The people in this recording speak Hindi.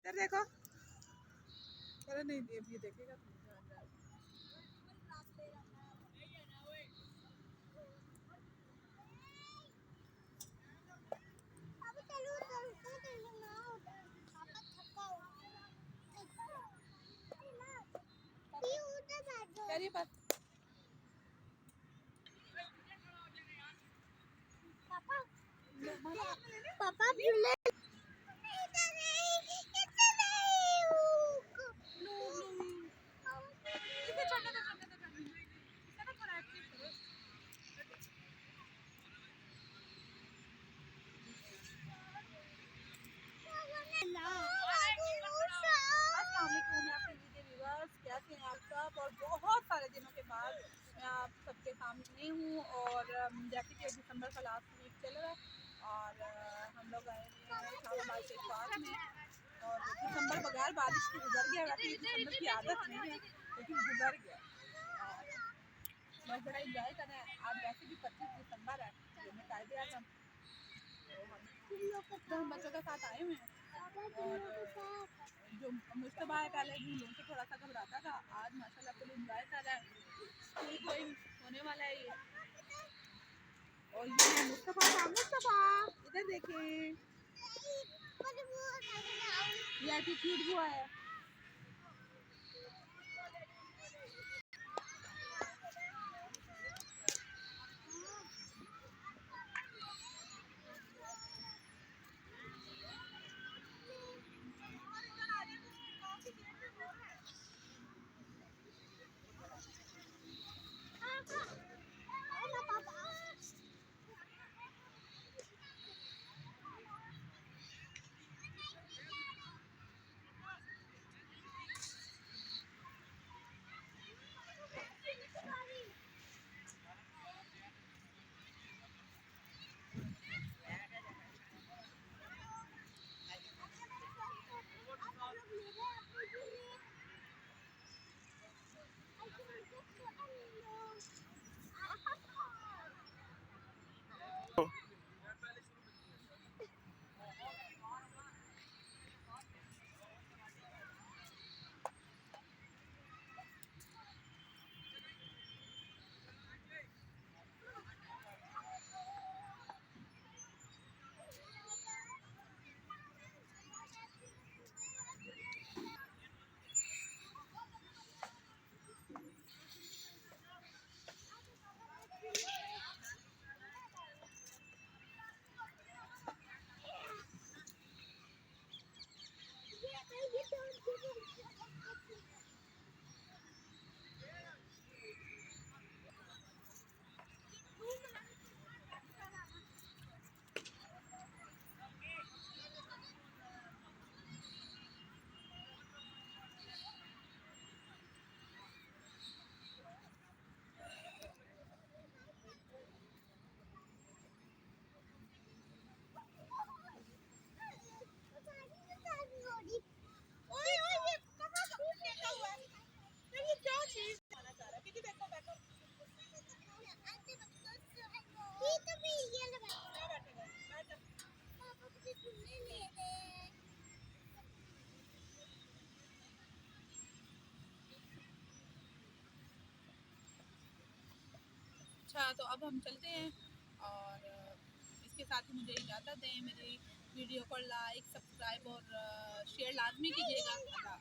इधर देखो। अरे नहीं ये देखेगा पर पापा कैसे हैं आप सब। और बहुत सारे दिनों के बाद मैं आप सबके सामने हूँ। और जैसे कि दिसंबर का लास्ट वीक चल रहा है और हम लोग आए हैं इस्लामाबाद के पास में। और दिसंबर बगैर बारिश के गुजर गया। वैसे दिसंबर की आदत नहीं है लेकिन गुजर गया और लोग बड़ा इंजॉय कर रहे हैं। आज वैसे भी 25 दिसंबर है, कायदे आजम, तो हम बच्चों के साथ आए हुए हैं। और जो मुस्तफा है पहले झूलों से थोड़ा सा घबराता था, आज माशाल्लाह फुल एंजॉय कर रहा है। स्कूल गोइंग होने वाला है ये। और ये है मुस्तफा इधर देखें, ये एटीट्यूड हुआ है। अच्छा तो अब हम चलते हैं और इसके साथ ही मुझे इजाज़त दें। मेरी वीडियो को लाइक, सब्सक्राइब और शेयर लाजमी कीजिएगा।